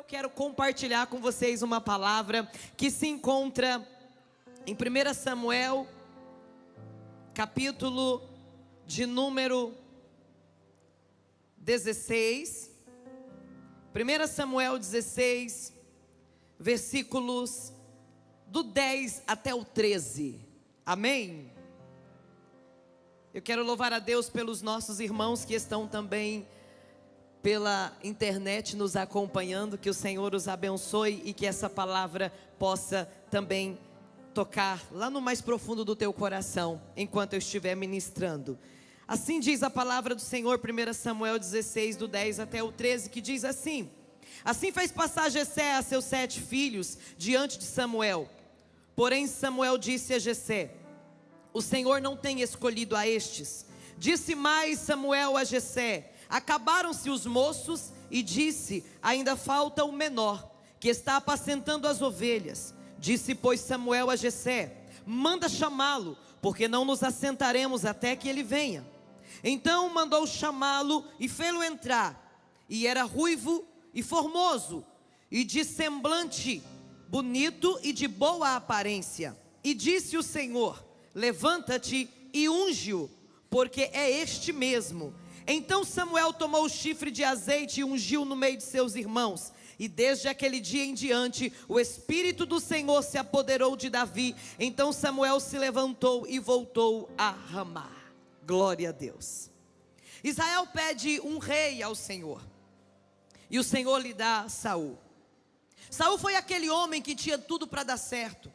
eu quero compartilhar com vocês uma palavra que se encontra em 1 Samuel, capítulo de número 16. 1 Samuel 16, versículos do 10 até o 13. Amém? Eu quero louvar a Deus pelos nossos irmãos que estão também pela internet nos acompanhando. Que o Senhor os abençoe e que essa palavra possa também tocar lá no mais profundo do teu coração enquanto eu estiver ministrando. Assim diz a palavra do Senhor, 1 Samuel 16, do 10 até o 13, que diz assim: Assim fez passar Jessé a seus 7 filhos diante de Samuel. Porém Samuel disse a Jessé: O Senhor não tem escolhido a estes. Disse mais Samuel a Jessé: Acabaram-se os moços, e disse: Ainda falta o menor, que está apacentando as ovelhas. Disse, pois, Samuel a Jessé: Manda chamá-lo, porque não nos assentaremos até que ele venha. Então mandou chamá-lo e fê-lo entrar. E era ruivo e formoso, e de semblante bonito e de boa aparência. E disse o Senhor: Levanta-te e unge-o, porque é este mesmo. Então Samuel tomou o chifre de azeite e ungiu no meio de seus irmãos. E desde aquele dia em diante, o Espírito do Senhor se apoderou de Davi. Então Samuel se levantou e voltou a Ramá. Glória a Deus. Israel pede um rei ao Senhor, e o Senhor lhe dá Saul. Saul foi aquele homem que tinha tudo para dar certo.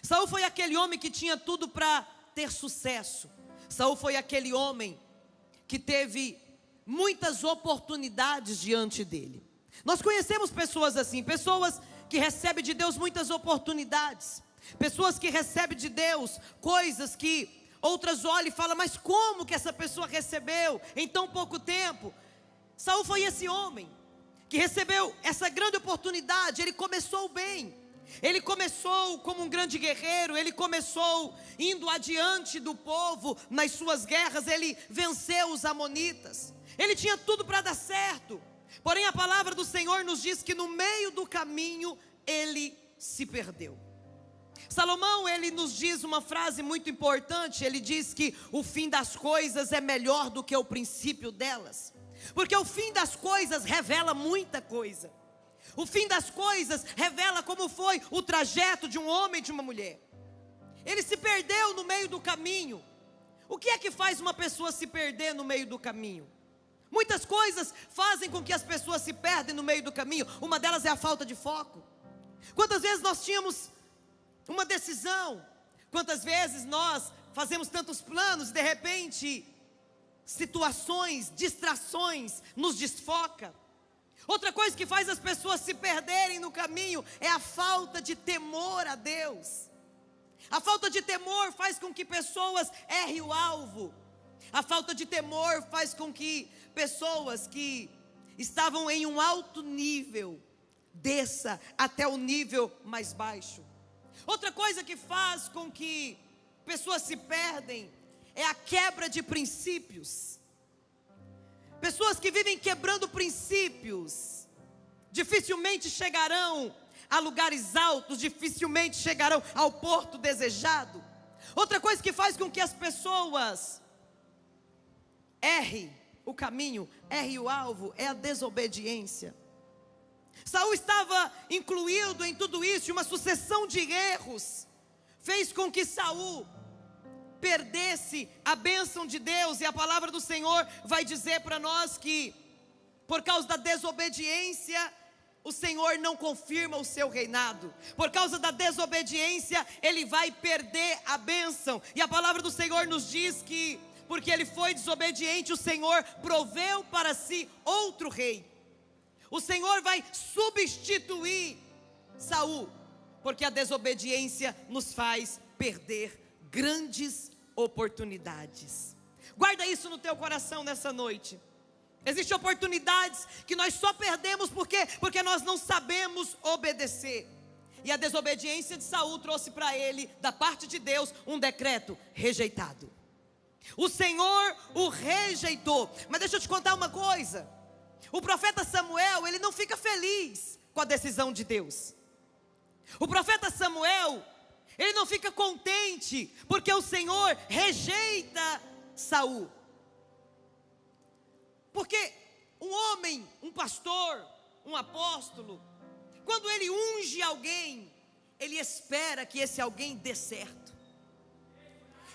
Saul foi aquele homem que tinha tudo para ter sucesso. Saul foi aquele homem que teve muitas oportunidades diante dele. Nós conhecemos pessoas assim, pessoas que recebem de Deus muitas oportunidades, pessoas que recebem de Deus coisas que outras olham e falam: mas como que essa pessoa recebeu em tão pouco tempo? Saul foi esse homem que recebeu essa grande oportunidade. Ele começou bem, ele começou como um grande guerreiro, ele começou indo adiante do povo nas suas guerras, ele venceu os amonitas, ele tinha tudo para dar certo. Porém a palavra do Senhor nos diz que no meio do caminho ele se perdeu. Salomão, ele nos diz uma frase muito importante. Ele diz que o fim das coisas é melhor do que o princípio delas, porque o fim das coisas revela muita coisa. O fim das coisas revela como foi o trajeto de um homem e de uma mulher. Ele se perdeu no meio do caminho. O que é que faz uma pessoa se perder no meio do caminho? Muitas coisas fazem com que as pessoas se perdem no meio do caminho. Uma delas é a falta de foco. Quantas vezes nós tínhamos uma decisão? Quantas vezes nós fazemos tantos planos e de repente situações, distrações nos desfoca. Outra coisa que faz as pessoas se perderem no caminho é a falta de temor a Deus. A falta de temor faz com que pessoas errem o alvo. A falta de temor faz com que pessoas que estavam em um alto nível desça até o nível mais baixo. Outra coisa que faz com que pessoas se perdem é a quebra de princípios. Pessoas que vivem quebrando princípios dificilmente chegarão a lugares altos, dificilmente chegarão ao porto desejado. Outra coisa que faz com que as pessoas errem o caminho, errem o alvo, é a desobediência. Saul estava incluído em tudo isso, e uma sucessão de erros fez com que Saul perdesse a bênção de Deus. E a palavra do Senhor vai dizer para nós que por causa da desobediência o Senhor não confirma o seu reinado. Por causa da desobediência ele vai perder a bênção. E a palavra do Senhor nos diz que porque ele foi desobediente, o Senhor proveu para si outro rei. O Senhor vai substituir Saul, porque a desobediência nos faz perder grandes oportunidades. Guarda isso no teu coração nessa noite. Existem oportunidades que nós só perdemos porque nós não sabemos obedecer. E a desobediência de Saul trouxe para ele, da parte de Deus, um decreto: rejeitado. O Senhor o rejeitou. Mas deixa eu te contar uma coisa. O profeta Samuel, ele não fica feliz com a decisão de Deus. O profeta Samuel, ele não fica contente porque o Senhor rejeita Saul. Porque um homem, um pastor, um apóstolo, quando ele unge alguém, ele espera que esse alguém dê certo.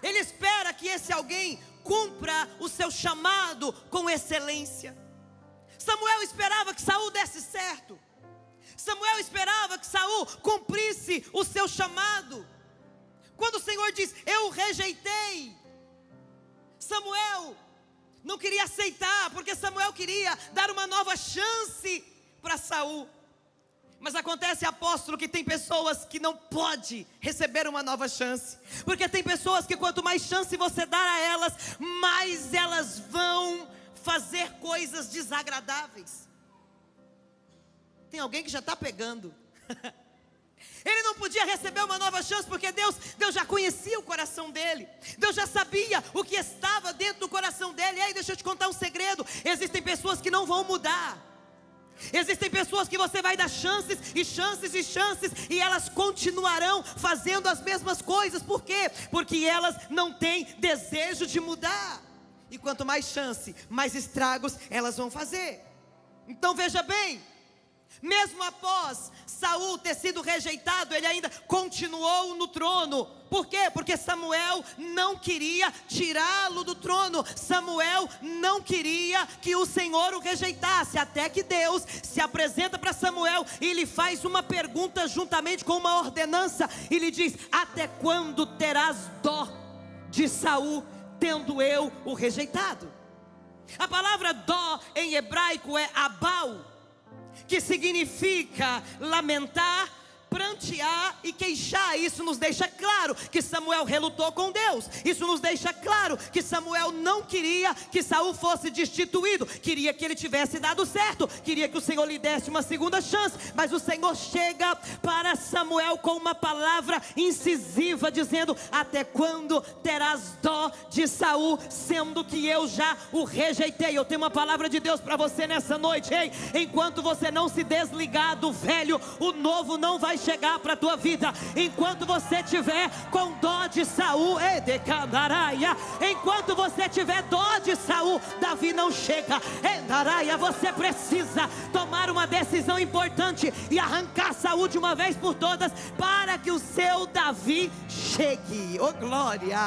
Ele espera que esse alguém cumpra o seu chamado com excelência. Samuel esperava que Saul desse certo. Samuel esperava que Saul cumprisse o seu chamado. Quando o Senhor diz, eu o rejeitei, Samuel não queria aceitar, porque Samuel queria dar uma nova chance para Saul. Mas acontece, apóstolo, que tem pessoas que não podem receber uma nova chance. Porque tem pessoas que quanto mais chance você dar a elas, mais elas vão fazer coisas desagradáveis. Tem alguém que já está pegando. Ele não podia receber uma nova chance porque Deus já conhecia o coração dele. Deus já sabia o que estava dentro do coração dele. E aí, deixa eu te contar um segredo. Existem pessoas que não vão mudar. Existem pessoas que você vai dar chances e chances e chances, e elas continuarão fazendo as mesmas coisas. Por quê? Porque elas não têm desejo de mudar. E quanto mais chance, mais estragos elas vão fazer. Então veja bem, mesmo após Saul ter sido rejeitado, ele ainda continuou no trono. Por quê? Porque Samuel não queria tirá-lo do trono. Samuel não queria que o Senhor o rejeitasse. Até que Deus se apresenta para Samuel e lhe faz uma pergunta juntamente com uma ordenança. E lhe diz, até quando terás dó de Saul, tendo eu o rejeitado? A palavra dó em hebraico é abal, que significa lamentar, prantear e queixar. Isso nos deixa claro que Samuel relutou com Deus. Isso nos deixa claro que Samuel não queria que Saul fosse destituído. Queria que ele tivesse dado certo. Queria que o Senhor lhe desse uma segunda chance. Mas o Senhor chega para Samuel com uma palavra incisiva, dizendo, até quando terás dó de Saul, sendo que eu já o rejeitei? Eu tenho uma palavra de Deus para você nessa noite. Ei, enquanto você não se desligar do velho, o novo não vai chegar para a tua vida. Enquanto você tiver com dó de Saul, enquanto você tiver dó de Saul, Davi não chega. Você precisa tomar uma decisão importante e arrancar Saul de uma vez por todas, para que o seu Davi chegue. Oh glória!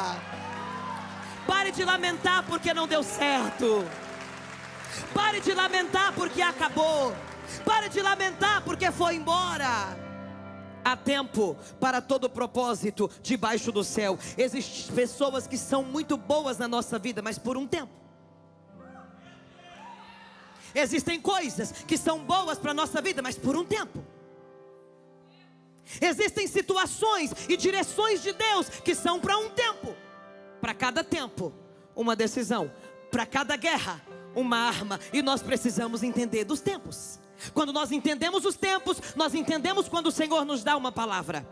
Pare de lamentar porque não deu certo. Pare de lamentar porque acabou. Pare de lamentar porque foi embora. Há tempo para todo propósito debaixo do céu. Existem pessoas que são muito boas na nossa vida, mas por um tempo. Existem coisas que são boas para a nossa vida, mas por um tempo. Existem situações e direções de Deus que são para um tempo. Para cada tempo, uma decisão. Para cada guerra, uma arma. E nós precisamos entender dos tempos. Quando nós entendemos os tempos, nós entendemos quando o Senhor nos dá uma palavra.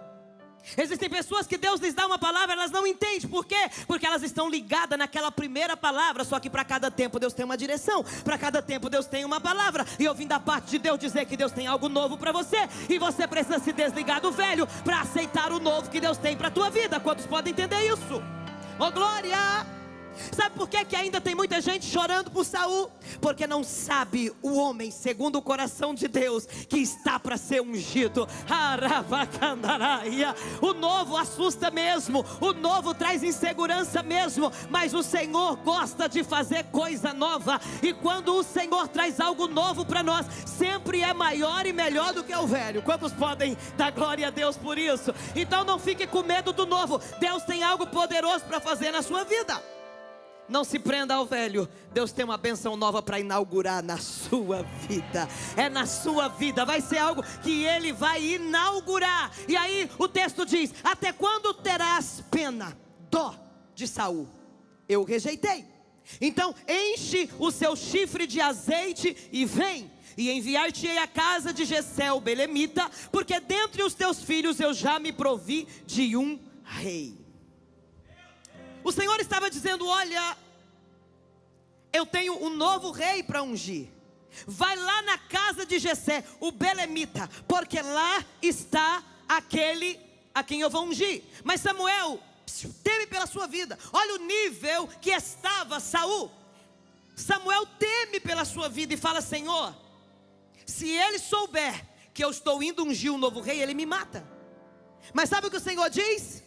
Existem pessoas que Deus lhes dá uma palavra, elas não entendem. Por quê? Porque elas estão ligadas naquela primeira palavra. Só que para cada tempo Deus tem uma direção. Para cada tempo Deus tem uma palavra. E eu vim da parte de Deus dizer que Deus tem algo novo para você. E você precisa se desligar do velho para aceitar o novo que Deus tem para a tua vida. Quantos podem entender isso? Oh glória! Sabe por que ainda tem muita gente chorando por Saul? Porque não sabe o homem segundo o coração de Deus que está para ser ungido. O novo assusta mesmo, o novo traz insegurança mesmo, mas o Senhor gosta de fazer coisa nova. E quando o Senhor traz algo novo para nós, sempre é maior e melhor do que o velho. Quantos podem dar glória a Deus por isso? Então não fique com medo do novo. Deus tem algo poderoso para fazer na sua vida. Não se prenda ao velho. Deus tem uma bênção nova para inaugurar na sua vida. É na sua vida, vai ser algo que Ele vai inaugurar. E aí o texto diz, até quando terás pena, dó de Saul? Eu rejeitei. Então enche o seu chifre de azeite e vem, e enviar-te-ei à casa de Jessé o belemita, porque dentre os teus filhos eu já me provi de um rei. O Senhor estava dizendo, olha, eu tenho um novo rei para ungir. vai lá na casa de Jessé, o belemita, porque lá está aquele a quem eu vou ungir. Mas Samuel teme pela sua vida. Olha o nível que estava Saul. Samuel teme pela sua vida e fala: Senhor, se ele souber que eu estou indo ungir um novo rei, ele me mata. Mas sabe o que o Senhor diz?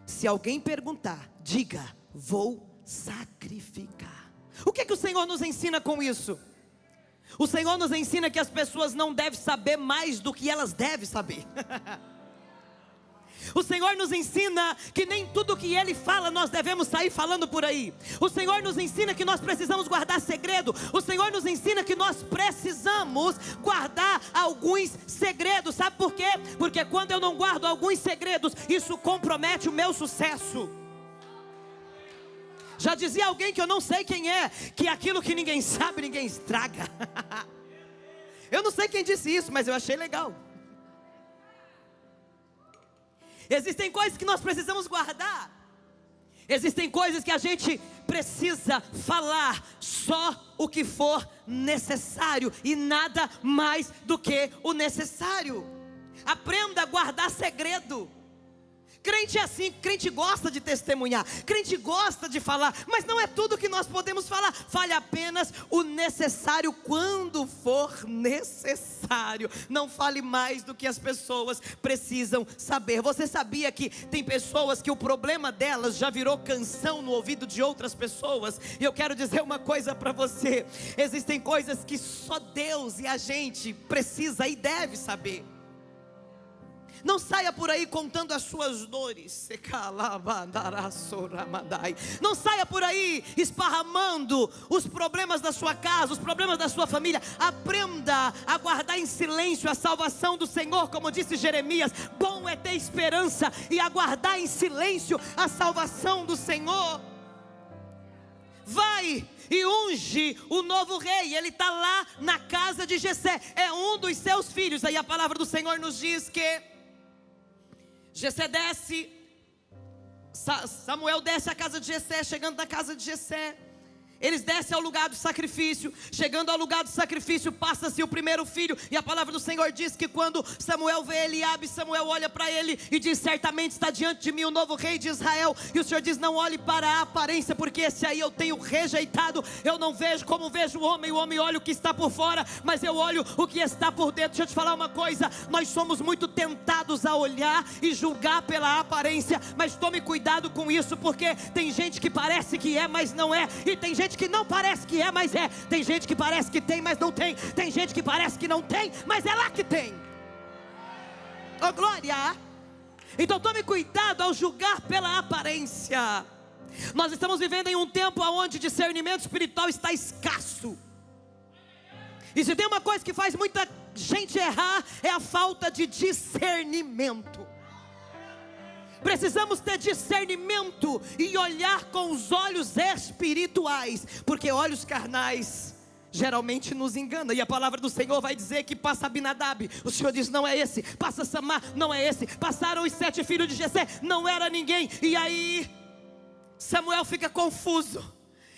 Se alguém perguntar, diga: vou sacrificar. O que o Senhor nos ensina com isso? O Senhor nos ensina que as pessoas não devem saber mais do que elas devem saber. O Senhor nos ensina que nem tudo que Ele fala nós devemos sair falando por aí. O Senhor nos ensina que nós precisamos guardar segredo. O Senhor nos ensina que nós precisamos guardar alguns segredos. Sabe por quê? Porque quando eu não guardo alguns segredos, isso compromete o meu sucesso. Já dizia alguém que eu não sei quem é, que aquilo que ninguém sabe, ninguém estraga. Eu não sei quem disse isso, mas eu achei legal. Existem coisas que nós precisamos guardar. Existem coisas que a gente precisa falar só o que for necessário e nada mais do que o necessário. Aprenda a guardar segredo. Crente é assim, crente gosta de testemunhar, crente gosta de falar, mas não é tudo que nós podemos falar. Fale apenas o necessário quando for necessário. Não fale mais do que as pessoas precisam saber. Você sabia que tem pessoas que o problema delas já virou canção no ouvido de outras pessoas? E eu quero dizer uma coisa para você: existem coisas que só Deus e a gente precisa e deve saber. Não saia por aí contando as suas dores. Não saia por aí esparramando os problemas da sua casa, os problemas da sua família. Aprenda a guardar em silêncio a salvação do Senhor, como disse Jeremias. Bom é ter esperança e aguardar em silêncio a salvação do Senhor. Vai e unge o novo rei. Ele está lá na casa de Jessé, é um dos seus filhos. Aí a palavra do Senhor nos diz que Jessé desce, Samuel desce à casa de Jessé. Chegando na casa de Jessé, eles descem ao lugar do sacrifício. Chegando ao lugar do sacrifício, passa-se o primeiro filho. E a palavra do Senhor diz que quando Samuel vê Eliabe, Samuel olha para ele e diz: certamente está diante de mim o novo rei de Israel. E o Senhor diz: não olhe para a aparência, porque esse aí eu tenho rejeitado. Eu não vejo como vejo o homem olha o que está por fora, mas eu olho o que está por dentro. Deixa eu te falar uma coisa: nós somos muito tentados a olhar e julgar pela aparência, mas tome cuidado com isso, porque tem gente que parece que é, mas não é. E tem gente que não parece que é, mas é. Tem gente que parece que tem, mas não tem. Tem gente que parece que não tem, mas é lá que tem. Oh glória! Então tome cuidado ao julgar pela aparência. Nós estamos vivendo em um tempo onde discernimento espiritual está escasso. E se tem uma coisa que faz muita gente errar, é a falta de discernimento. Precisamos ter discernimento e olhar com os olhos espirituais, porque olhos carnais geralmente nos enganam. E a palavra do Senhor vai dizer que passa Abinadab, o Senhor diz: não é esse. Passa Samar, não é esse. Passaram os 7 filhos de Jessé, não era ninguém. E aí Samuel fica confuso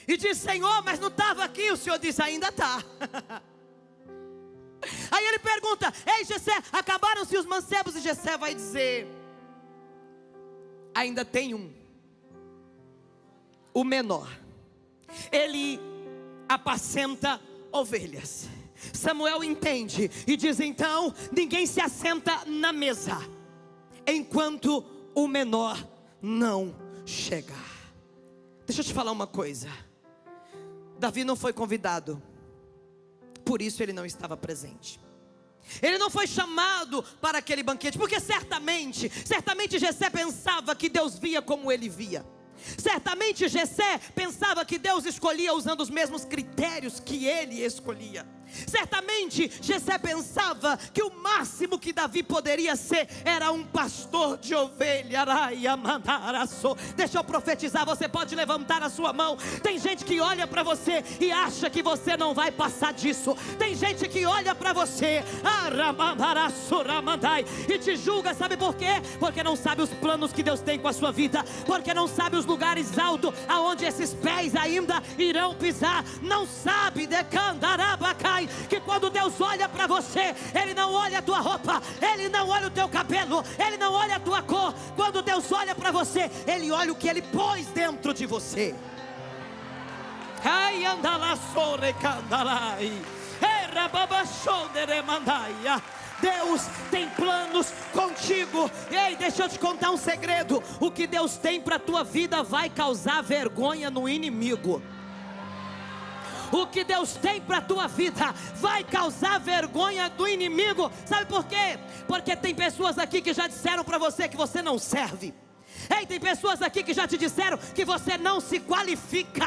e diz: Senhor, mas não estava aqui. O Senhor diz: ainda está. Aí ele pergunta: ei Jessé, acabaram-se os mancebos? E Jessé vai dizer: ainda tem um, o menor. Ele apacenta ovelhas. Samuel entende e diz: então ninguém se assenta na mesa enquanto o menor não chegar. Deixa eu te falar uma coisa: Davi não foi convidado, por isso ele não estava presente. Ele não foi chamado para aquele banquete, porque certamente Jessé pensava que Deus via como ele via. Certamente Jessé pensava que Deus escolhia usando os mesmos critérios que ele escolhia. Certamente Jessé pensava que o máximo que Davi poderia ser era um pastor de ovelha. Deixa eu profetizar, você pode levantar a sua mão. Tem gente que olha para você e acha que você não vai passar disso. Tem gente que olha para você e te julga, sabe por quê? Porque não sabe os planos que Deus tem com a sua vida, porque não sabe os lugares altos aonde esses pés ainda irão pisar. Não sabe, decandarabacai. Pai, que quando Deus olha para você, Ele não olha a tua roupa, Ele não olha o teu cabelo, Ele não olha a tua cor. Quando Deus olha para você, Ele olha o que Ele pôs dentro de você. Ai, andala sore candarai, era babachondere mandaia. Deus tem planos contigo. Ei, deixa eu te contar um segredo. O que Deus tem para a tua vida vai causar vergonha no inimigo. O que Deus tem para a tua vida vai causar vergonha do inimigo. Sabe por quê? Porque tem pessoas aqui que já disseram para você que você não serve. Ei, tem pessoas aqui que já te disseram que você não se qualifica.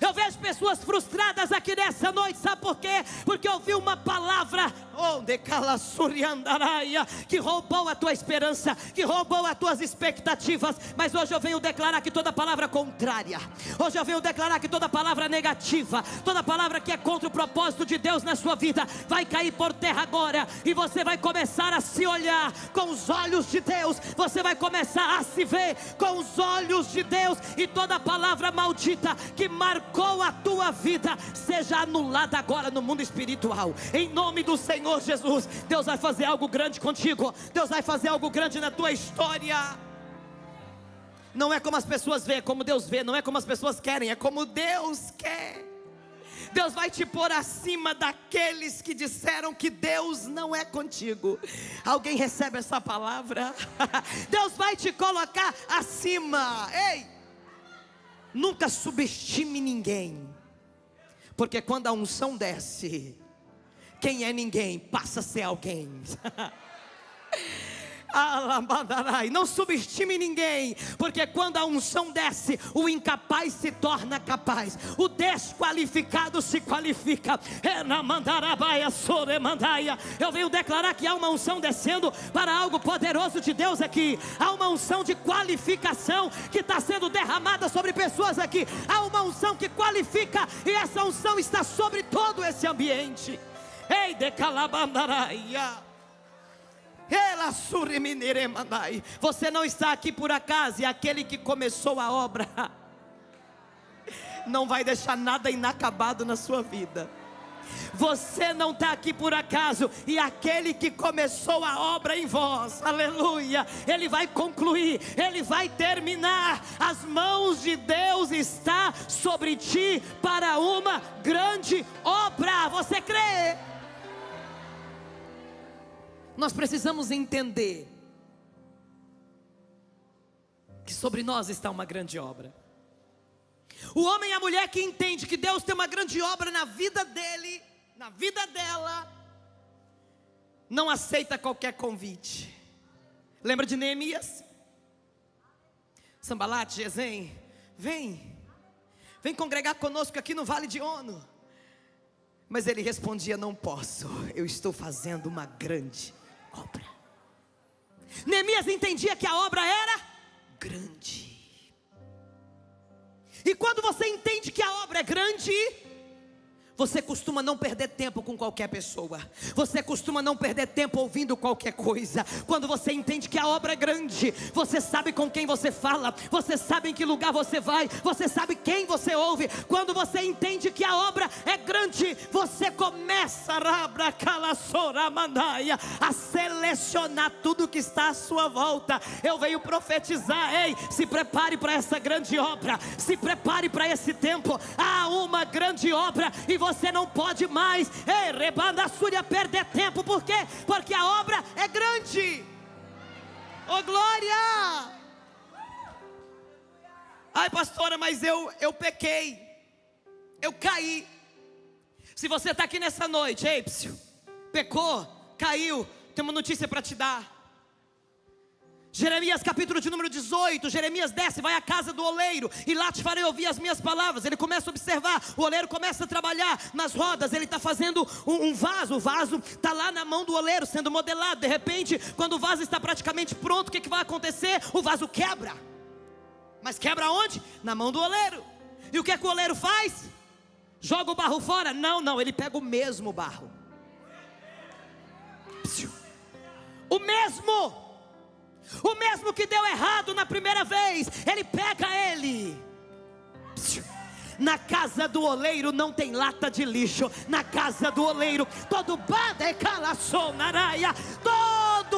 Eu vejo pessoas frustradas aqui nessa noite, sabe por quê? Porque ouvi uma palavra que roubou a tua esperança, que roubou as tuas expectativas. Mas hoje eu venho declarar que toda palavra contrária, hoje eu venho declarar que toda palavra negativa, toda palavra que é contra o propósito de Deus na sua vida, vai cair por terra agora. E você vai começar a se olhar com os olhos de Deus. Você vai começar a se ver com os olhos de Deus. E toda palavra maldita que marcou a tua vida seja anulada agora no mundo espiritual, em nome do Senhor Jesus. Deus vai fazer algo grande contigo. Deus vai fazer algo grande na tua história. Não é como as pessoas veem, é como Deus vê. Não é como as pessoas querem, é como Deus quer. Deus vai te pôr acima daqueles que disseram que Deus não é contigo. Alguém recebe essa palavra? Deus vai te colocar acima. Ei, nunca subestime ninguém, porque quando a unção desce, quem é ninguém passa a ser alguém. Não subestime ninguém, porque quando a unção desce, o incapaz se torna capaz, o desqualificado se qualifica. Eu venho declarar que há uma unção descendo para algo poderoso de Deus aqui. Há uma unção de qualificação que está sendo derramada sobre pessoas aqui. Há uma unção que qualifica, e essa unção está sobre todo esse ambiente. Ei, de calabandaraia. Você não está aqui por acaso, e aquele que começou a obra não vai deixar nada inacabado na sua vida. Você não está aqui por acaso, e aquele que começou a obra em vós, aleluia, Ele vai concluir, Ele vai terminar. As mãos de Deus estão sobre ti para uma grande obra. Você crê? Nós precisamos entender que sobre nós está uma grande obra. O homem e a mulher que entende que Deus tem uma grande obra na vida dele, na vida dela, não aceita qualquer convite. Lembra de Neemias? Sambalate, Gesem, vem congregar conosco aqui no Vale de Ono. Mas ele respondia: não posso, eu estou fazendo uma grande obra. Neemias entendia que a obra era grande. E quando você entende que a obra é grande, você costuma não perder tempo com qualquer pessoa. Você costuma não perder tempo ouvindo qualquer coisa. Quando você entende que a obra é grande, você sabe com quem você fala, você sabe em que lugar você vai, você sabe quem você ouve. Quando você entende que a obra é grande, você começa a selecionar tudo que está à sua volta. Eu venho profetizar: ei, se prepare para essa grande obra, se prepare para esse tempo. Há uma grande obra e você não pode mais, perder tempo. Por quê? Porque a obra é grande. Oh glória! Ai pastora, mas eu pequei, eu caí. Se você está aqui nessa noite, ei, pecou, caiu, tem uma notícia para te dar. Jeremias capítulo de número 18, Jeremias desce, vai à casa do oleiro, e lá te farei ouvir as minhas palavras. Ele começa a observar, o oleiro começa a trabalhar nas rodas, ele está fazendo um vaso, o vaso está lá na mão do oleiro, sendo modelado. De repente, quando o vaso está praticamente pronto, o que vai acontecer? O vaso quebra. Mas quebra onde? Na mão do oleiro. E o que o oleiro faz? Joga o barro fora? Não, ele pega o mesmo barro. O mesmo que deu errado na primeira vez, ele pega ele, na casa do oleiro não tem lata de lixo. Na casa do oleiro, todo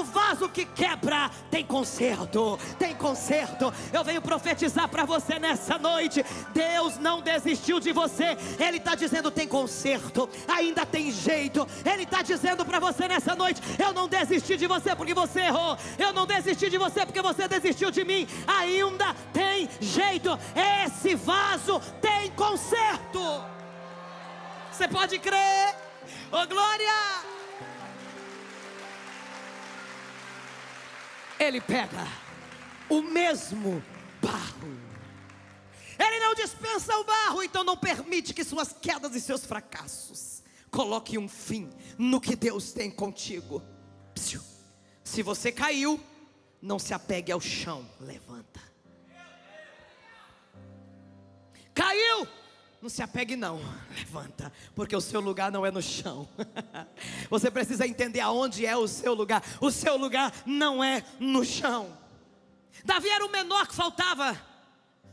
vaso que quebra tem conserto, tem conserto. Eu venho profetizar para você nessa noite: Deus não desistiu de você. Ele está dizendo: tem conserto, ainda tem jeito. Ele está dizendo para você nessa noite: eu não desisti de você porque você errou, eu não desisti de você porque você desistiu de mim. Ainda tem jeito, esse vaso tem conserto. Você pode crer? Oh glória! Ele pega o mesmo barro, Ele não dispensa o barro, então não permite que suas quedas e seus fracassos coloquem um fim no que Deus tem contigo. Se você caiu, não se apegue ao chão, levanta. Caiu, não se apegue não, levanta, porque o seu lugar não é no chão. Você precisa entender aonde é o seu lugar. O seu lugar não é no chão. Davi era o menor que faltava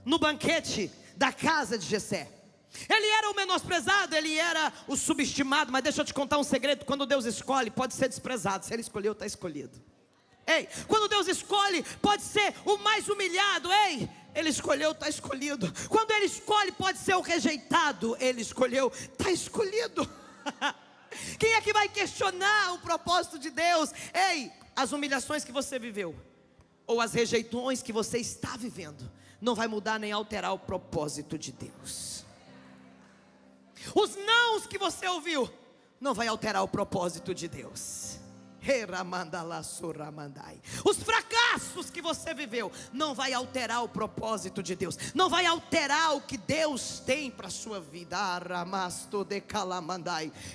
no banquete da casa de Jessé. Ele era o menosprezado, ele era o subestimado. Mas deixa eu te contar um segredo: quando Deus escolhe, pode ser desprezado. Se Ele escolheu, está escolhido. Ei, quando Deus escolhe, pode ser o mais humilhado. Ei, Ele escolheu, está escolhido. Quando Ele escolhe, pode ser o rejeitado. Ele escolheu, está escolhido. Quem é que vai questionar o propósito de Deus? Ei, as humilhações que você viveu, ou as rejeições que você está vivendo, não vai mudar nem alterar o propósito de Deus. Os nãos que você ouviu não vai alterar o propósito de Deus. Os fracassos que você viveu não vai alterar o propósito de Deus. Não vai alterar o que Deus tem para a sua vida.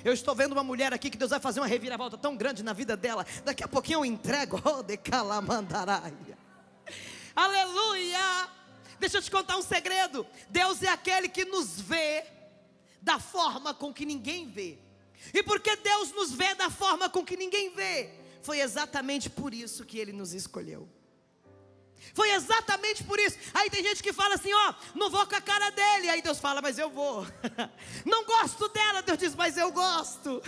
Eu estou vendo uma mulher aqui que Deus vai fazer uma reviravolta tão grande na vida dela. Daqui a pouquinho eu entrego. Aleluia. Deixa eu te contar um segredo. Deus é aquele que nos vê da forma com que ninguém vê. E porque Deus nos vê da forma com que ninguém vê, foi exatamente por isso que Ele nos escolheu. Foi exatamente por isso. Aí tem gente que fala assim: ó, não vou com a cara dele. Aí Deus fala: mas eu vou. Não gosto dela. Deus diz: mas eu gosto.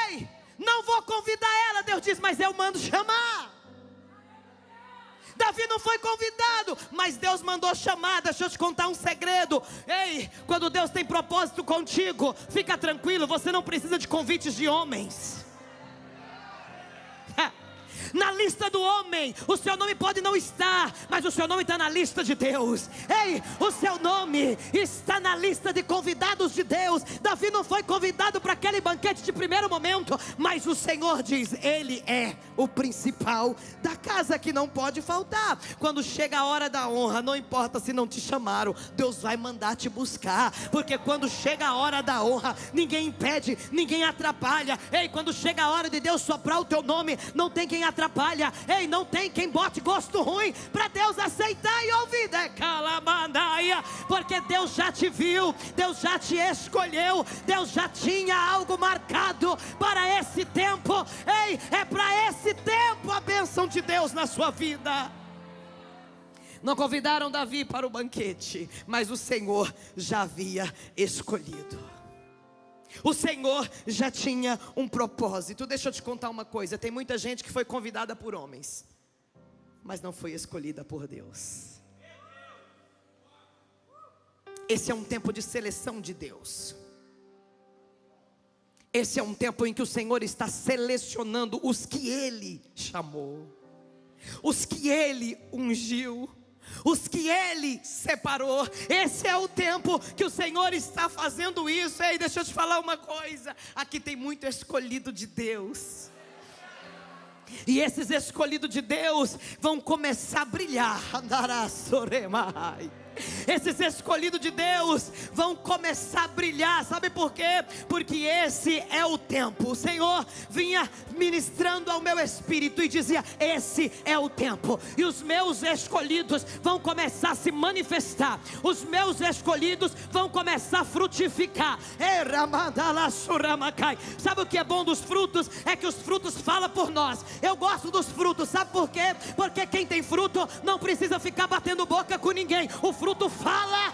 Ei, não vou convidar ela. Deus diz: mas eu mando chamar. Davi não foi convidado, mas Deus mandou chamar. Deixa eu te contar um segredo. Ei, quando Deus tem propósito contigo, fica tranquilo, você não precisa de convites de homens. Na lista do homem, o seu nome pode não estar, mas o seu nome está na lista de Deus. Ei, o seu nome está na lista de convidados de Deus. Davi não foi convidado para aquele banquete de primeiro momento, mas o Senhor diz: Ele é o principal da casa que não pode faltar. Quando chega a hora da honra, não importa se não te chamaram, Deus vai mandar te buscar. Porque quando chega a hora da honra, ninguém impede, ninguém atrapalha. Ei, quando chega a hora de Deus soprar o teu nome, não tem quem atrapalha. Ei, não tem quem bote gosto ruim para Deus aceitar e ouvir. Porque Deus já te viu, Deus já te escolheu, Deus já tinha algo marcado para esse tempo. Ei, é para esse tempo a bênção de Deus na sua vida. Não convidaram Davi para o banquete, mas o Senhor já havia escolhido. O Senhor já tinha um propósito. Deixa eu te contar uma coisa: tem muita gente que foi convidada por homens, mas não foi escolhida por Deus. Esse é um tempo de seleção de Deus. Esse é um tempo em que o Senhor está selecionando os que Ele chamou, os que Ele ungiu, os que Ele separou. Esse é o tempo que o Senhor está fazendo isso. Ei, deixa eu te falar uma coisa: aqui tem muito escolhido de Deus, e esses escolhidos de Deus vão começar a brilhar. Esses escolhidos de Deus vão começar a brilhar. Sabe por quê? Porque esse é o tempo. O Senhor vinha ministrando ao meu espírito e dizia: esse é o tempo, e os meus escolhidos vão começar a se manifestar. Os meus escolhidos vão começar a frutificar. Sabe o que é bom dos frutos? É que os frutos falam por nós. Eu gosto dos frutos, sabe por quê? Porque quem tem fruto não precisa ficar batendo boca com ninguém. O fruto fala.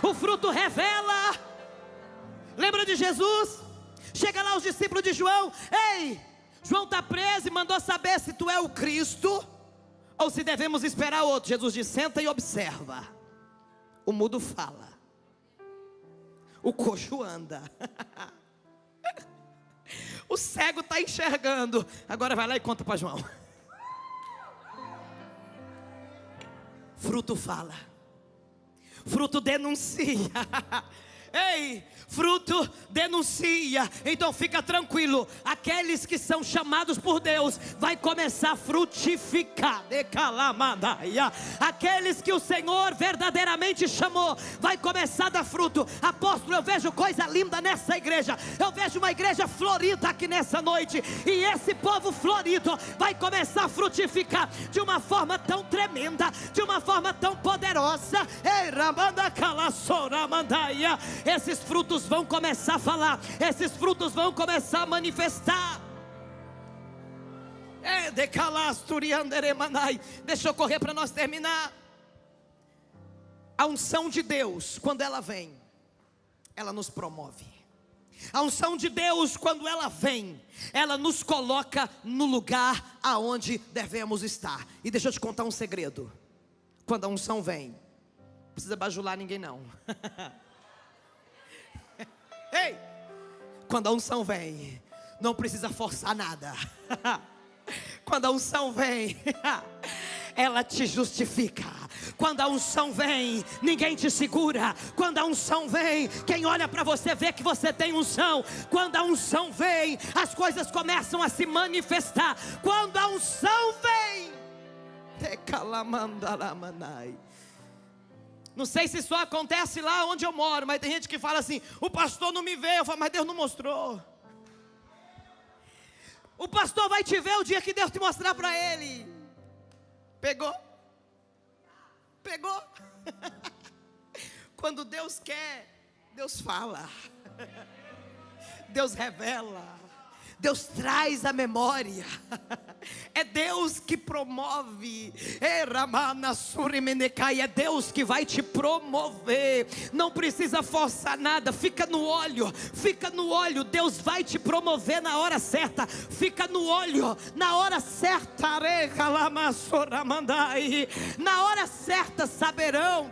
O fruto revela. Lembra de Jesus? Chega lá os discípulos de João. Ei, João está preso e mandou saber se tu é o Cristo ou se devemos esperar outro. Jesus diz: senta e observa. O mudo fala, o coxo anda, o cego está enxergando. Agora vai lá e conta para João. Fruto fala, fruto denuncia. Ei, fruto denuncia. Então fica tranquilo, aqueles que são chamados por Deus vai começar a frutificar. Aqueles que o Senhor verdadeiramente chamou vai começar a dar fruto. Apóstolo, eu vejo coisa linda nessa igreja. Eu vejo uma igreja florida aqui nessa noite. E esse povo florido vai começar a frutificar de uma forma tão tremenda, de uma forma tão poderosa. Ei, Ramanda Kalassoramandaia. Esses frutos vão começar a falar, esses frutos vão começar a manifestar. Deixa eu correr para nós terminar. A unção de Deus, quando ela vem, ela nos promove. A unção de Deus, quando ela vem, ela nos coloca no lugar aonde devemos estar. E deixa eu te contar um segredo. Quando a unção vem, não precisa bajular ninguém não. Ei, quando a unção vem, não precisa forçar nada. Quando a unção vem, ela te justifica. Quando a unção vem, ninguém te segura. Quando a unção vem, quem olha para você vê que você tem unção. Quando a unção vem, as coisas começam a se manifestar. Quando a unção vem, não sei se só acontece lá onde eu moro, mas tem gente que fala assim: o pastor não me vê. Eu falo: mas Deus não mostrou. O pastor vai te ver o dia que Deus te mostrar para ele. Pegou? Pegou? Quando Deus quer, Deus fala, Deus revela, Deus traz a memória. É Deus que promove. É Deus que vai te promover. Não precisa forçar nada. Fica no óleo. Fica no óleo. Deus vai te promover na hora certa. Fica no óleo. Na hora certa. Na hora certa saberão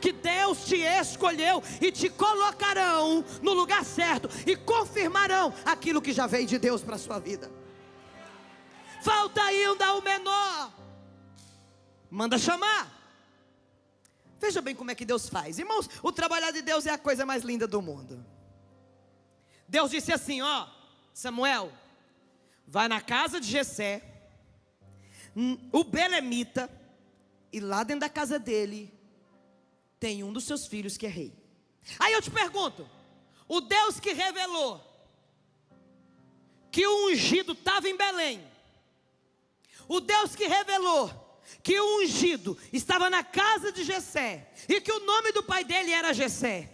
que Deus te escolheu e te colocarão no lugar certo e confirmarão aquilo que já veio de Deus para a sua vida. Falta ainda o menor. Manda chamar. Veja bem como é que Deus faz. Irmãos, o trabalhar de Deus é a coisa mais linda do mundo. Deus disse assim: ó, Samuel, vai na casa de Jessé, o belemita, e lá dentro da casa dele tem um dos seus filhos que é rei. Aí eu te pergunto: o Deus que revelou que o ungido estava em Belém, o Deus que revelou que o ungido estava na casa de Jessé e que o nome do pai dele era Jessé,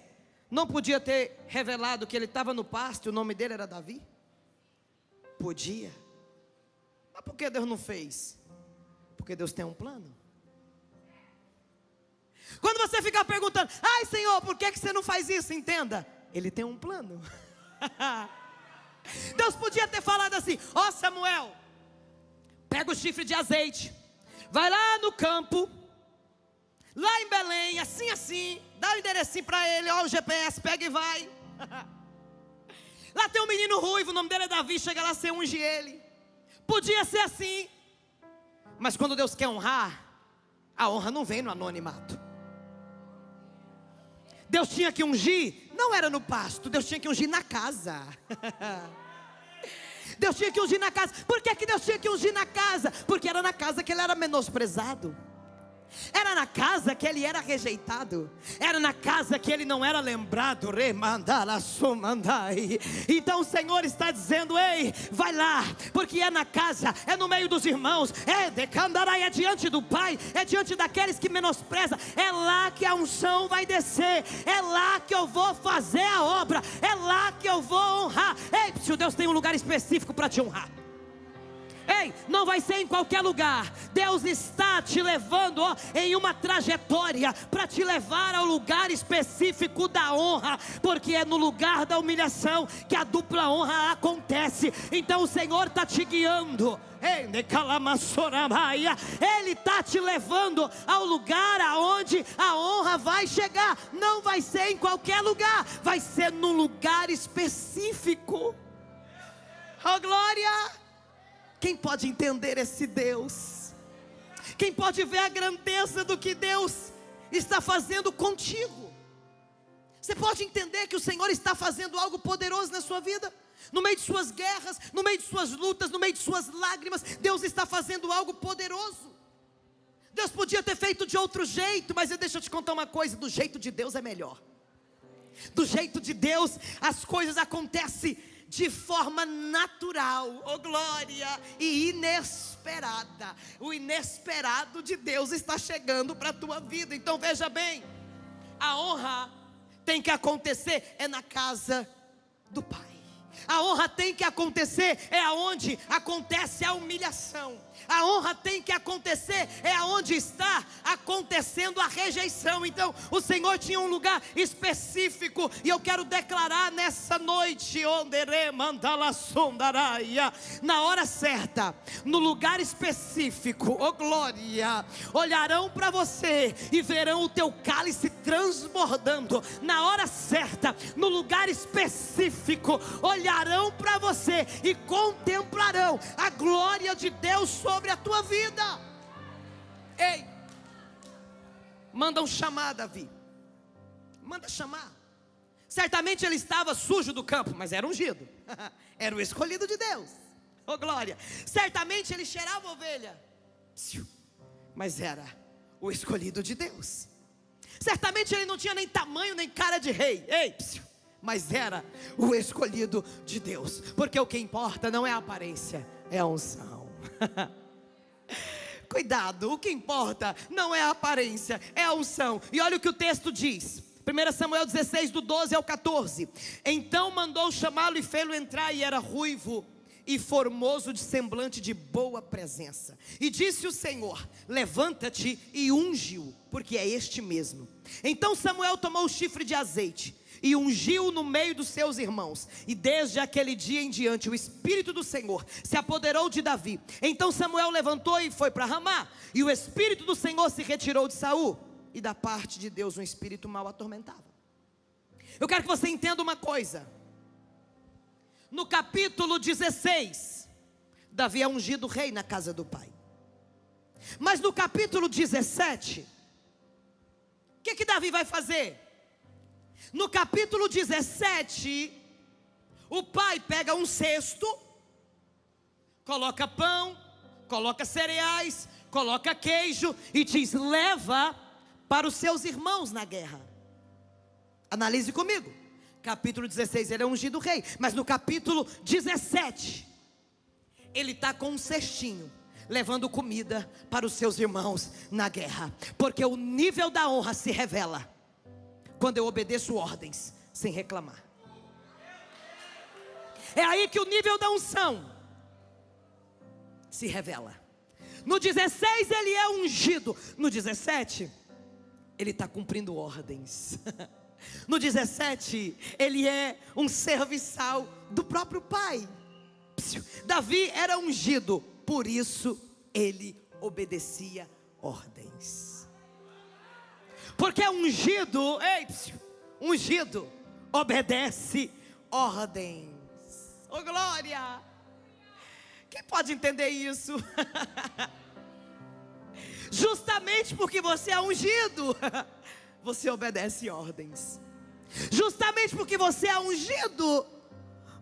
não podia ter revelado que ele estava no pasto e o nome dele era Davi? Podia. Mas por que Deus não fez? Porque Deus tem um plano. Quando você ficar perguntando: ai Senhor, por que você não faz isso? Entenda, Ele tem um plano. Deus podia ter falado assim: ó Samuel, pega o chifre de azeite, vai lá no campo, lá em Belém, assim assim, dá o enderecinho para ele, ó o GPS, pega e vai. Lá tem um menino ruivo, o nome dele é Davi, chega lá, você unge ele. Podia ser assim. Mas quando Deus quer honrar, a honra não vem no anonimato. Deus tinha que ungir, não era no pasto, Deus tinha que ungir na casa. Deus tinha que ungir na casa. Por que Deus tinha que ungir na casa? Porque era na casa que ele era menosprezado. Era na casa que ele era rejeitado. Era na casa que ele não era lembrado. Então o Senhor está dizendo: ei, vai lá, porque é na casa, é no meio dos irmãos, é diante do Pai, é diante daqueles que menosprezam. É lá que a unção vai descer. É lá que eu vou fazer a obra. É lá que eu vou honrar. Ei, se Deus tem um lugar específico para te honrar. Ei, não vai ser em qualquer lugar. Deus está te levando em uma trajetória para te levar ao lugar específico da honra, porque é no lugar da humilhação que a dupla honra acontece. Então o Senhor está te guiando. Ele está te levando ao lugar aonde a honra vai chegar. Não vai ser em qualquer lugar, vai ser num lugar específico. Oh glória! Quem pode entender esse Deus? Quem pode ver a grandeza do que Deus está fazendo contigo? Você pode entender que o Senhor está fazendo algo poderoso na sua vida? No meio de suas guerras, no meio de suas lutas, no meio de suas lágrimas, Deus está fazendo algo poderoso. Deus podia ter feito de outro jeito, mas deixa eu te contar uma coisa: do jeito de Deus é melhor. Do jeito de Deus as coisas acontecem de forma natural, oh glória, e inesperada. O inesperado de Deus está chegando para a tua vida. Então veja bem, a honra tem que acontecer na casa do Pai. A honra tem que acontecer aonde acontece a humilhação. A honra tem que acontecer aonde está acontecendo a rejeição. Então o Senhor tinha um lugar específico, e eu quero declarar nessa noite, na hora certa, no lugar específico, oh glória, olharão para você e verão o teu cálice transbordando. Na hora certa, no lugar específico, olharão para você e contemplarão a glória de Deus sobre a tua vida. Ei, manda um chamar, Davi. Manda chamar. Certamente ele estava sujo do campo, mas era ungido. Era o escolhido de Deus. Oh glória. Certamente ele cheirava ovelha, mas era o escolhido de Deus. Certamente ele não tinha nem tamanho nem cara de rei. Ei, mas era o escolhido de Deus. Porque o que importa não é a aparência, é a unção. Cuidado, o que importa não é a aparência, é a unção. E olha o que o texto diz, 1 Samuel 16, do 12 ao 14. Então mandou chamá-lo e fê-lo entrar, e era ruivo e formoso de semblante, de boa presença. E disse o Senhor: levanta-te e unge-o, porque é este mesmo. Então Samuel tomou o chifre de azeite e ungiu no meio dos seus irmãos. E desde aquele dia em diante o Espírito do Senhor se apoderou de Davi. Então Samuel levantou e foi para Ramá, e o Espírito do Senhor se retirou de Saul, e da parte de Deus um espírito mau atormentava. Eu quero que você entenda uma coisa. No capítulo 16, Davi é ungido rei na casa do pai. Mas no capítulo 17, o que Davi vai fazer? No capítulo 17, o pai pega um cesto, coloca pão, coloca cereais, coloca queijo e diz: leva para os seus irmãos na guerra. Analise comigo. Capítulo 16 ele é ungido rei, mas no capítulo 17 ele está com um cestinho, levando comida para os seus irmãos na guerra. Porque o nível da honra se revela quando eu obedeço ordens sem reclamar. É aí que o nível da unção se revela. No 16 ele é ungido, no 17 ele está cumprindo ordens. No 17 ele é um serviçal do próprio pai. Davi era ungido, por isso ele obedecia ordens. Porque ungido, ungido obedece ordens. Oh glória! Quem pode entender isso? Justamente porque você é ungido, você obedece ordens. Justamente porque você é ungido,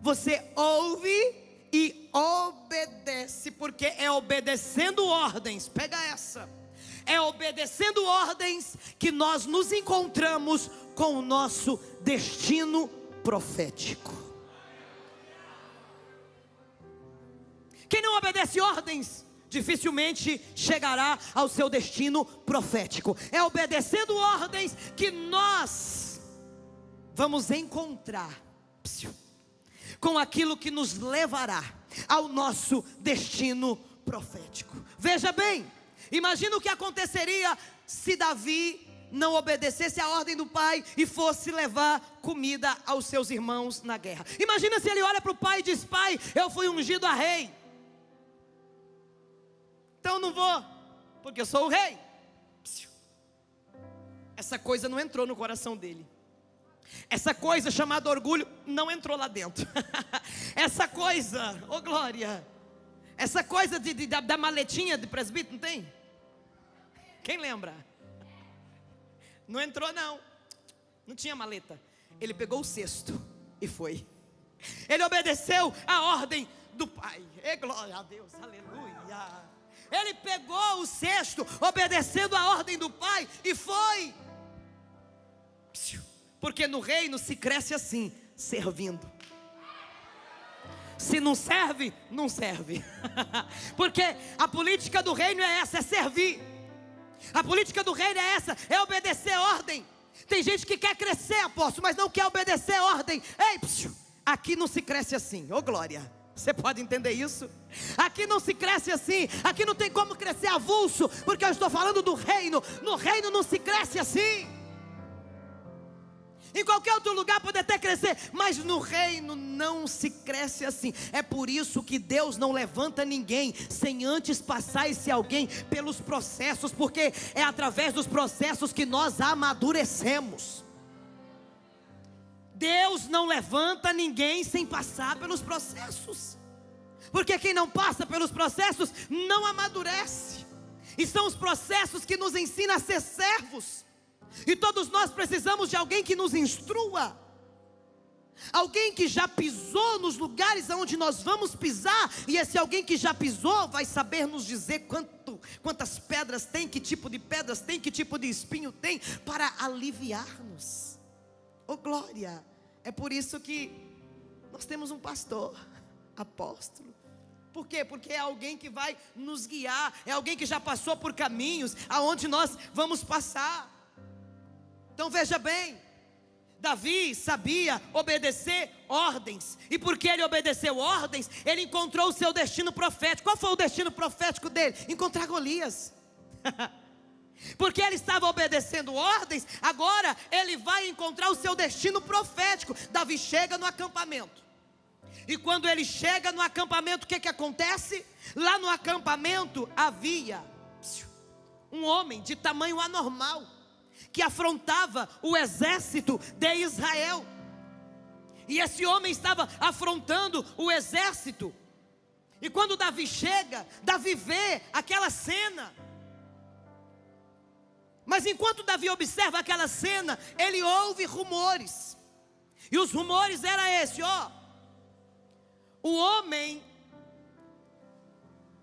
você ouve e obedece. Porque é obedecendo ordens, pega essa, é obedecendo ordens que nós nos encontramos com o nosso destino profético. Quem não obedece ordens dificilmente chegará ao seu destino profético. É obedecendo ordens que nós vamos encontrar com aquilo que nos levará ao nosso destino profético. Veja bem, imagina o que aconteceria se Davi não obedecesse a ordem do pai e fosse levar comida aos seus irmãos na guerra. Imagina se ele olha para o pai e diz: pai, eu fui ungido a rei, então não vou, porque eu sou o rei. Essa coisa não entrou no coração dele. Essa coisa chamada orgulho não entrou lá dentro. Essa coisa, oh glória, essa coisa da maletinha de presbítero, não tem? Quem lembra? Não entrou não. Não tinha maleta. Ele pegou o cesto e foi. Ele obedeceu a ordem do pai. E glória a Deus, aleluia. Ele pegou o cesto, obedecendo a ordem do pai, e foi. Porque no reino se cresce assim, servindo. Se não serve, não serve. Porque a política do reino é essa, é servir. A política do reino é essa, é obedecer a ordem. Tem gente que quer crescer, apóstolo, mas não quer obedecer a ordem. Ei, aqui não se cresce assim, ô glória. Você pode entender isso? Aqui não se cresce assim. Aqui não tem como crescer avulso, porque eu estou falando do reino. No reino não se cresce assim. Em qualquer outro lugar pode até crescer, mas no reino não se cresce assim. É por isso que Deus não levanta ninguém sem antes passar esse alguém pelos processos, porque é através dos processos que nós amadurecemos. Deus não levanta ninguém sem passar pelos processos, porque quem não passa pelos processos não amadurece. E são os processos que nos ensinam a ser servos. E todos nós precisamos de alguém que nos instrua, alguém que já pisou nos lugares onde nós vamos pisar. E esse alguém que já pisou vai saber nos dizer quantas pedras tem, que tipo de pedras tem, que tipo de espinho tem, para aliviar-nos. Oh glória. É por isso que nós temos um pastor, apóstolo. Por quê? Porque é alguém que vai nos guiar, é alguém que já passou por caminhos aonde nós vamos passar. Então veja bem, Davi sabia obedecer ordens, e porque ele obedeceu ordens, ele encontrou o seu destino profético. Qual foi o destino profético dele? Encontrar Golias. Porque ele estava obedecendo ordens, agora ele vai encontrar o seu destino profético. Davi chega no acampamento, e quando ele chega no acampamento, o que acontece? Lá no acampamento havia um homem de tamanho anormal, que afrontava o exército de Israel. E esse homem estava afrontando o exército. E quando Davi chega, Davi vê aquela cena. Mas enquanto Davi observa aquela cena, ele ouve rumores. E os rumores eram esse, ó: o homem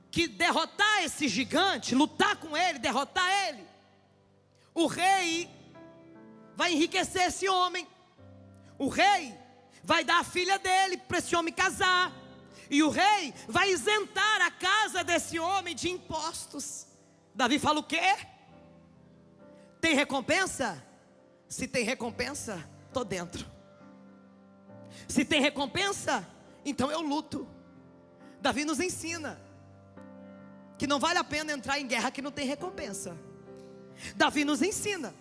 que derrotar esse gigante, lutar com ele, derrotar ele, o rei vai enriquecer esse homem. O rei vai dar a filha dele para esse homem casar. E o rei vai isentar a casa desse homem de impostos. Davi fala o quê? Tem recompensa? Se tem recompensa, estou dentro. Se tem recompensa, então eu luto. Davi nos ensina que não vale a pena entrar em guerra que não tem recompensa. Davi nos ensina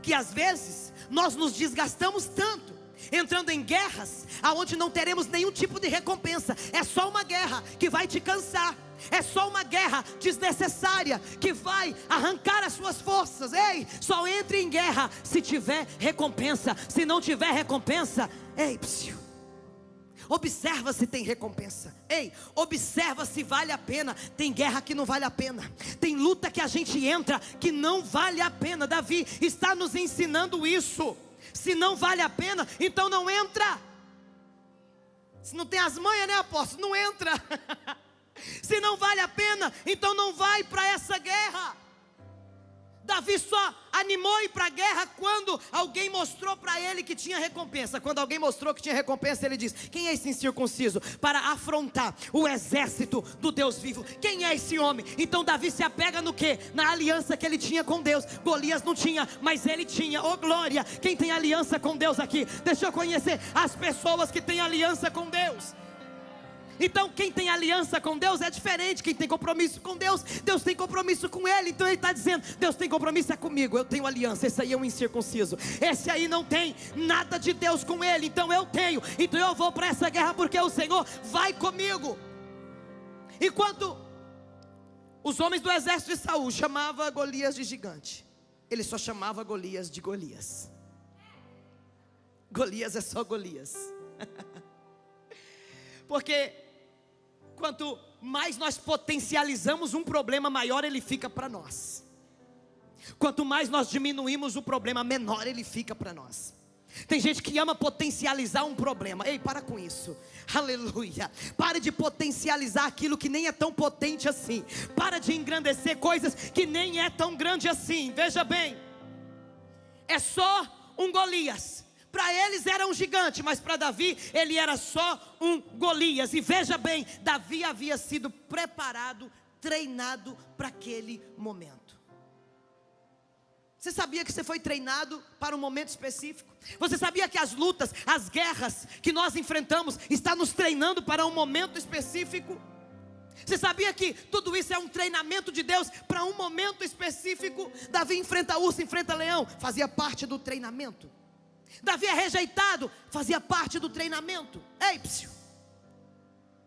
que às vezes nós nos desgastamos tanto entrando em guerras aonde não teremos nenhum tipo de recompensa. É só uma guerra que vai te cansar. É só uma guerra desnecessária que vai arrancar as suas forças. Ei, só entre em guerra se tiver recompensa. Se não tiver recompensa, ei, observa se tem recompensa. Ei, observa se vale a pena. Tem guerra que não vale a pena. Tem luta que a gente entra que não vale a pena. Davi está nos ensinando isso. Se não vale a pena, então não entra. Se não tem as manhas, né, apóstolo? Não entra. Se não vale a pena, então não vai para essa guerra. Davi só animou ir para a guerra quando alguém mostrou para ele que tinha recompensa. Quando alguém mostrou que tinha recompensa, ele diz: quem é esse incircunciso para afrontar o exército do Deus vivo? Quem é esse homem? Então Davi se apega no quê? Na aliança que ele tinha com Deus. Golias não tinha, mas ele tinha. Oh glória, quem tem aliança com Deus aqui? Deixa eu conhecer as pessoas que têm aliança com Deus. Então quem tem aliança com Deus é diferente. Quem tem compromisso com Deus, Deus tem compromisso com ele. Então ele está dizendo, Deus tem compromisso é comigo, eu tenho aliança. Esse aí é um incircunciso, esse aí não tem nada de Deus com ele. Então eu tenho, então eu vou para essa guerra porque o Senhor vai comigo. Enquanto os homens do exército de Saul chamavam Golias de gigante, ele só chamava Golias de Golias. Golias é só Golias. Porque quanto mais nós potencializamos um problema, maior ele fica para nós. Quanto mais nós diminuímos o problema, menor ele fica para nós. Tem gente que ama potencializar um problema. Ei, para com isso. Aleluia. Pare de potencializar aquilo que nem é tão potente assim. Para de engrandecer coisas que nem é tão grande assim. Veja bem, é só um Golias. Para eles era um gigante, mas para Davi ele era só um Golias. E veja bem, Davi havia sido preparado, treinado para aquele momento. Você sabia que você foi treinado para um momento específico? Você sabia que as lutas, as guerras que nós enfrentamos está nos treinando para um momento específico? Você sabia que tudo isso é um treinamento de Deus para um momento específico? Davi enfrenta urso, enfrenta leão, fazia parte do treinamento. Davi é rejeitado, fazia parte do treinamento. Ei, psiu,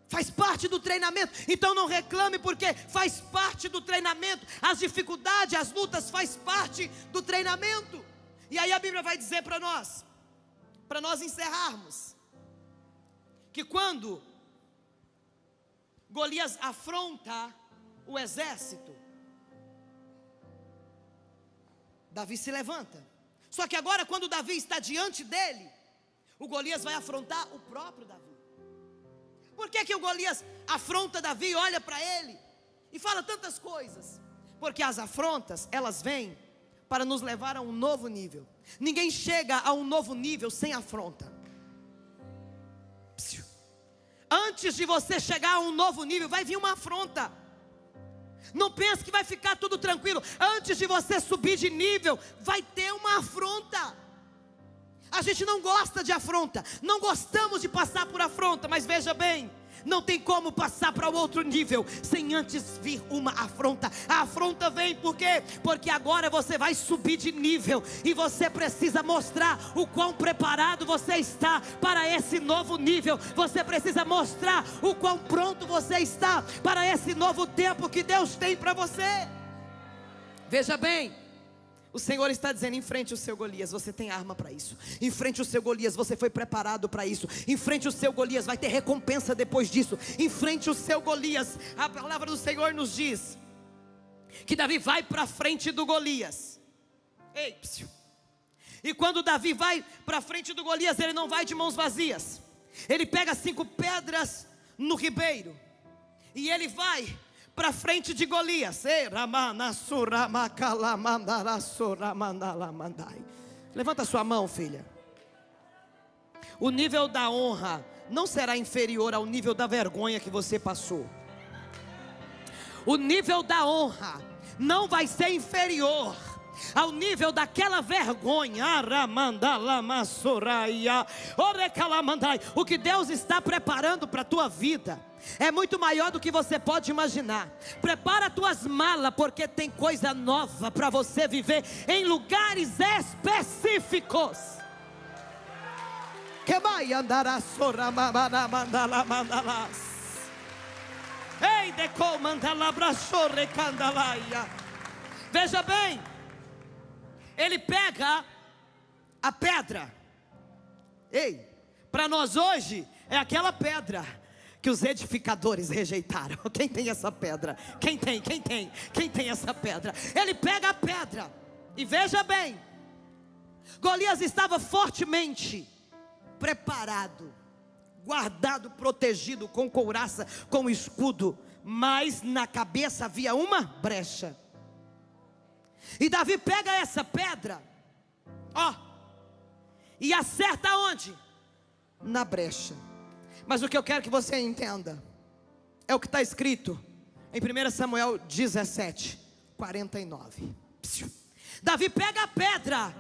faz parte do treinamento. Então não reclame, porque faz parte do treinamento. As dificuldades, as lutas faz parte do treinamento. E aí a Bíblia vai dizer para nós encerrarmos, que quando Golias afronta o exército, Davi se levanta. Só que agora, quando Davi está diante dele, o Golias vai afrontar o próprio Davi. Por que o Golias afronta Davi, olha para ele e fala tantas coisas? Porque as afrontas, elas vêm para nos levar a um novo nível. Ninguém chega a um novo nível sem afronta. Antes de você chegar a um novo nível, vai vir uma afronta. Não pense que vai ficar tudo tranquilo. Antes de você subir de nível, vai ter uma afronta. A gente não gosta de afronta, não gostamos de passar por afronta. Mas veja bem, não tem como passar para o outro nível sem antes vir uma afronta. A afronta vem por quê? Porque agora você vai subir de nível, e você precisa mostrar o quão preparado você está para esse novo nível. Você precisa mostrar o quão pronto você está para esse novo tempo que Deus tem para você. Veja bem, o Senhor está dizendo, enfrente o seu Golias, você tem arma para isso. Enfrente o seu Golias, você foi preparado para isso. Enfrente o seu Golias, vai ter recompensa depois disso. Enfrente o seu Golias. A palavra do Senhor nos diz que Davi vai para frente do Golias. Ei, psiu. E quando Davi vai para frente do Golias, ele não vai de mãos vazias. Ele pega 5 pedras no ribeiro e ele vai para frente de Golias. Levanta sua mão, filha. O nível da honra não será inferior ao nível da vergonha que você passou. O nível da honra não vai ser inferior ao nível daquela vergonha. O que Deus está preparando para a tua vida é muito maior do que você pode imaginar. Prepara tuas malas, porque tem coisa nova para você viver em lugares específicos. Que vai andar a sora mandala mandalas. Ei, deco mandala brachore candalaia. Veja bem, ele pega a pedra. Ei, para nós hoje é aquela pedra que os edificadores rejeitaram. Quem tem essa pedra? Quem tem essa pedra? Ele pega a pedra. E veja bem, Golias estava fortemente preparado, guardado, protegido, com couraça, com escudo, mas na cabeça havia uma brecha. E Davi pega essa pedra, e acerta onde? Na brecha. Mas o que eu quero que você entenda é o que está escrito em 1 Samuel 17, 49. Davi pega a pedra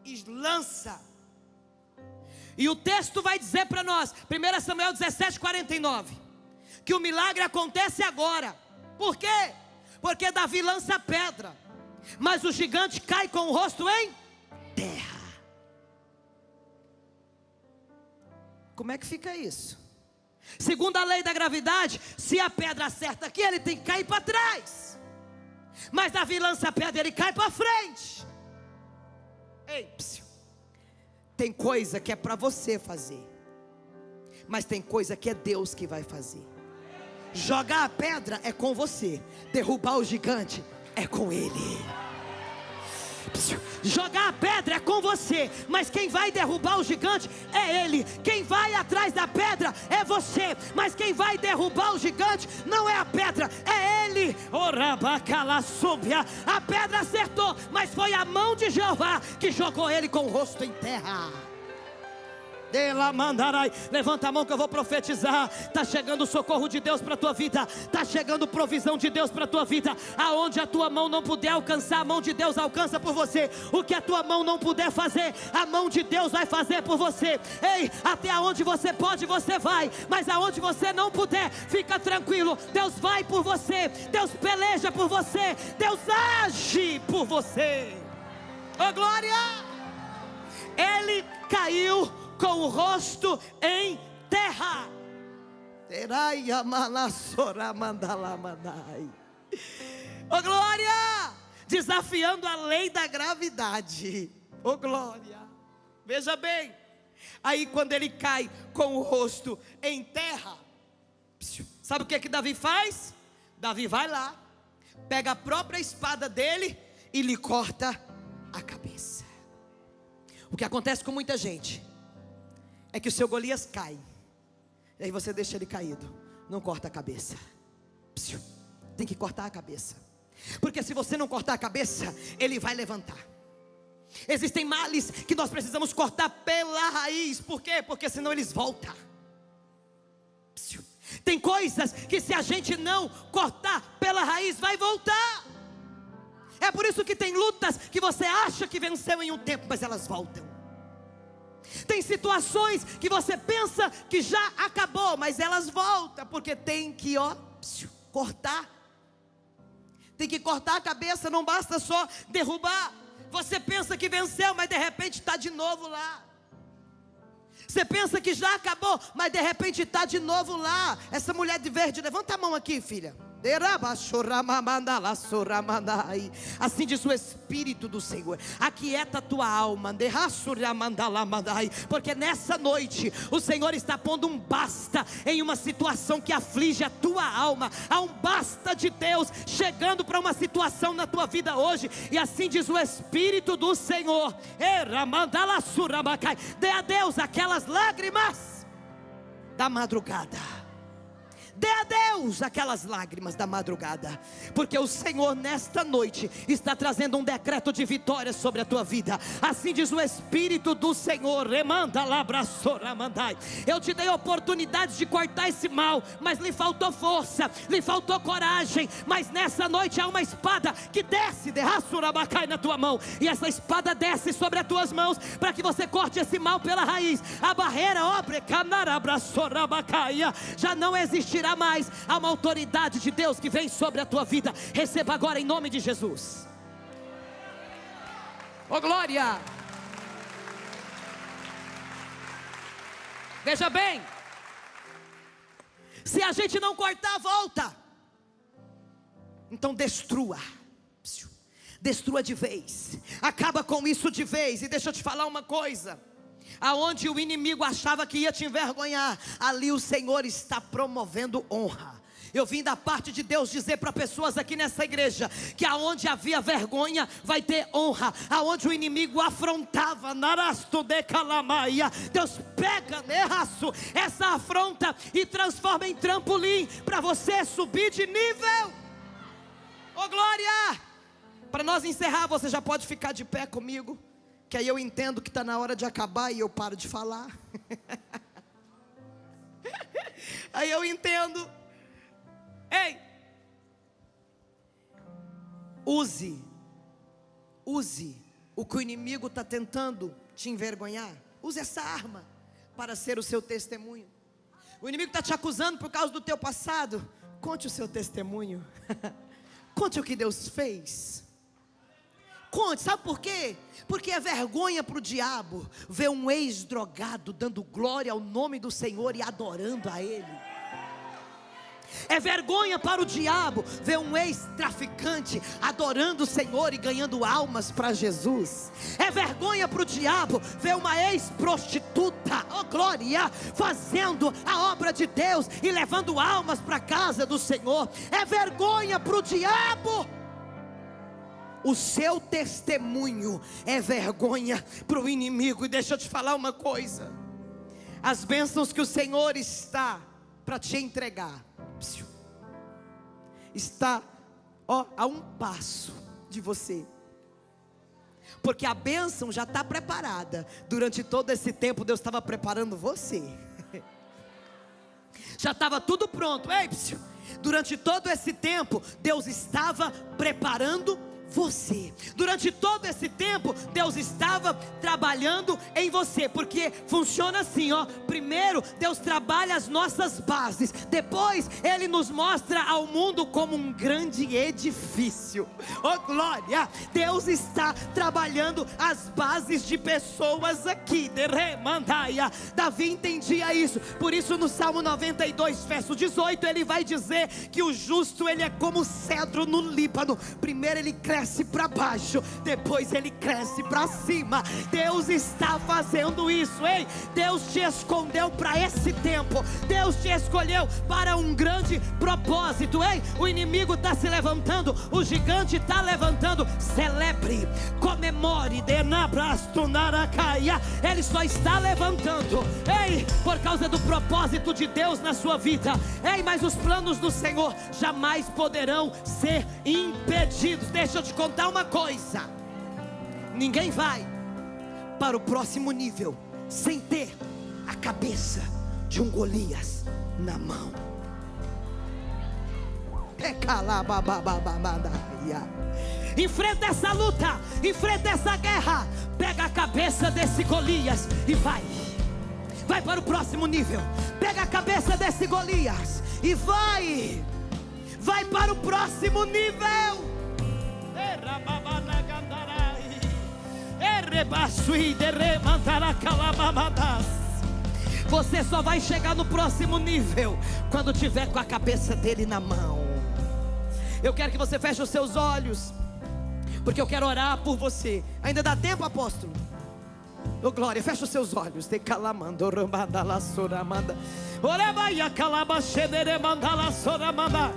e lança. E o texto vai dizer para nós, 1 Samuel 17:49, que o milagre acontece agora. Por quê? Porque Davi lança a pedra, mas o gigante cai com o rosto em terra. Como é que fica isso? Segundo a lei da gravidade, se a pedra acerta aqui, ele tem que cair para trás. Mas Davi lança a pedra, ele cai para frente. Ei, psiu. Tem coisa que é para você fazer, mas tem coisa que é Deus que vai fazer. Jogar a pedra é com você, derrubar o gigante é com ele. Jogar a pedra é com você, mas quem vai derrubar o gigante é ele. Quem vai atrás da pedra é você, mas quem vai derrubar o gigante não é a pedra, é ele. A pedra acertou, mas foi a mão de Jeová que jogou ele com o rosto em terra. Levanta a mão que eu vou profetizar. Está chegando o socorro de Deus para a tua vida. Está chegando provisão de Deus para a tua vida. Aonde a tua mão não puder alcançar, a mão de Deus alcança por você. O que a tua mão não puder fazer, a mão de Deus vai fazer por você. Ei, até aonde você pode, você vai. Mas aonde você não puder, fica tranquilo, Deus vai por você. Deus peleja por você. Deus age por você. Oh glória! Ele caiu com o rosto em terra. Oh glória! Desafiando a lei da gravidade. Oh glória! Veja bem. Aí quando ele cai com o rosto em terra, sabe o que que Davi faz? Davi vai lá, pega a própria espada dele e lhe corta a cabeça. O que acontece com muita gente é que o seu Golias cai, e aí você deixa ele caído, não corta a cabeça. Tem que cortar a cabeça, porque se você não cortar a cabeça, ele vai levantar. Existem males que nós precisamos cortar pela raiz. Por quê? Porque senão eles voltam. Tem coisas que se a gente não cortar pela raiz, vai voltar. É por isso que tem lutas que você acha que venceu em um tempo, mas elas voltam. Tem situações que você pensa que já acabou, mas elas voltam, porque tem que cortar. Tem que cortar a cabeça, não basta só derrubar. Você pensa que venceu, mas de repente está de novo lá. Você pensa que já acabou, mas de repente está de novo lá. Essa mulher de verde, levanta a mão aqui, filha. Assim diz o Espírito do Senhor: aquieta a tua alma, porque nessa noite o Senhor está pondo um basta em uma situação que aflige a tua alma. Há um basta de Deus chegando para uma situação na tua vida hoje. E assim diz o Espírito do Senhor: dê a Deus aquelas lágrimas da madrugada. Dê a Deus aquelas lágrimas da madrugada, porque o Senhor nesta noite está trazendo um decreto de vitória sobre a tua vida. Assim diz o Espírito do Senhor: eu te dei a oportunidade de cortar esse mal, mas lhe faltou força, lhe faltou coragem. Mas nessa noite há uma espada que desce na tua mão, e essa espada desce sobre as tuas mãos, para que você corte esse mal pela raiz. A barreira já não existirá mais. Há uma autoridade de Deus que vem sobre a tua vida. Receba agora em nome de Jesus. Oh glória! Veja bem, se a gente não cortar, volta. Então destrua. Destrua de vez. Acaba com isso de vez. E deixa eu te falar uma coisa: aonde o inimigo achava que ia te envergonhar, ali o Senhor está promovendo honra. Eu vim da parte de Deus dizer para pessoas aqui nessa igreja que aonde havia vergonha, vai ter honra. Aonde o inimigo afrontava, Deus pega essa afronta e transforma em trampolim para você subir de nível. Oh glória! Para nós encerrar, você já pode ficar de pé comigo, que aí eu entendo que está na hora de acabar e eu paro de falar. Aí eu entendo. Ei, use o que o inimigo está tentando te envergonhar. Use essa arma. para ser o seu testemunho. O inimigo está te acusando por causa do teu passado. Conte o seu testemunho. Conte o que Deus fez. Conte, sabe por quê? Porque é vergonha para o diabo ver um ex-drogado dando glória ao nome do Senhor e adorando a Ele. É vergonha para o diabo ver um ex-traficante adorando o Senhor e ganhando almas para Jesus. É vergonha para o diabo ver uma ex-prostituta, oh glória, fazendo a obra de Deus e levando almas para a casa do Senhor. É vergonha para o diabo. O seu testemunho é vergonha para o inimigo. E deixa eu te falar uma coisa: as bênçãos que o Senhor está para te entregar está a um passo de você, porque a bênção já está preparada. Durante todo esse tempo Deus estava preparando você. Já estava tudo pronto. Ei, durante todo esse tempo Deus estava preparando você. Durante todo esse tempo Deus estava trabalhando em você, porque funciona assim, ó. Primeiro Deus trabalha as nossas bases, depois Ele nos mostra ao mundo como um grande edifício. Oh glória, Deus está trabalhando as bases de pessoas aqui. Davi entendia isso, por isso no Salmo 92 verso 18 ele vai dizer que o justo ele é como cedro no Líbano. Primeiro ele cresce para baixo, depois ele cresce para cima. Deus está fazendo isso, ei. Deus te escondeu para esse tempo. Deus te escolheu para um grande propósito, ei. O inimigo está se levantando, o gigante está levantando. Celebre, comemore, ele só está levantando, ei, por causa do propósito de Deus na sua vida. Ei, mas os planos do Senhor jamais poderão ser impedidos. Deixa eu te contar uma coisa: ninguém vai para o próximo nível sem ter a cabeça de um Golias na mão. Enfrenta essa luta, enfrenta essa guerra, pega a cabeça desse Golias e vai para o próximo nível. Pega a cabeça desse Golias e vai para o próximo nível. Você só vai chegar no próximo nível quando tiver com a cabeça dele na mão. Eu quero que você feche os seus olhos, porque eu quero orar por você. Ainda dá tempo, apóstolo? Oh glória, fecha os seus olhos. Te calamando, ramanda la soramanda. Orebaia calaba xedere manda la soramanda.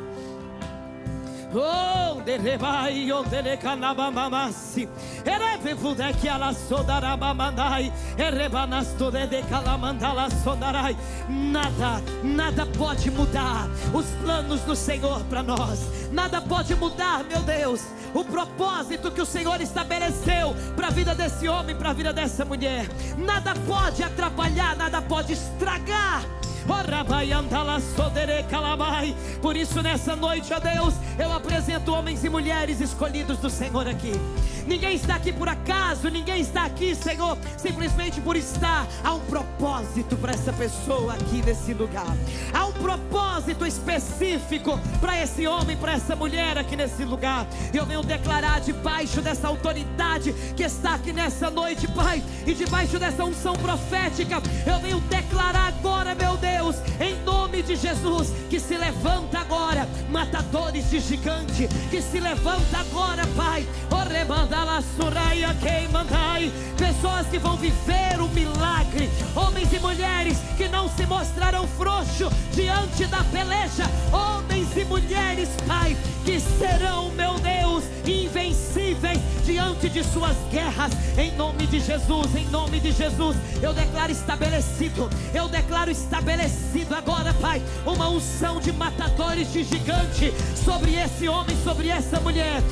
Oh, derebai, oh, derecanabamamasi. Erevivude que ela sodarabamandai. Erebanastude de calamandala sodarai. Nada pode mudar os planos do Senhor para nós. Nada pode mudar, meu Deus, o propósito que o Senhor estabeleceu para a vida desse homem, para a vida dessa mulher. Nada pode atrapalhar, nada pode estragar. Por isso nessa noite, ó Deus, eu apresento homens e mulheres escolhidos do Senhor aqui. Ninguém está aqui por acaso, ninguém está aqui, Senhor, simplesmente por estar. Há um propósito para essa pessoa aqui nesse lugar. Há um propósito específico para esse homem, para essa mulher aqui nesse lugar. Eu venho declarar debaixo dessa autoridade que está aqui nessa noite, Pai, e debaixo dessa unção profética, eu venho declarar agora, meu Deus, em nome de Jesus, que se levanta agora matadores de gigante, que se levanta agora, Pai, pessoas que vão viver o milagre, homens e mulheres que não se mostrarão frouxos diante da peleja, homens e mulheres, Pai, que serão, meu Deus, invencíveis diante de suas guerras, em nome de Jesus. Em nome de Jesus, eu declaro estabelecido agora, Pai, uma unção de matadores de gigante sobre esse homem, sobre essa mulher.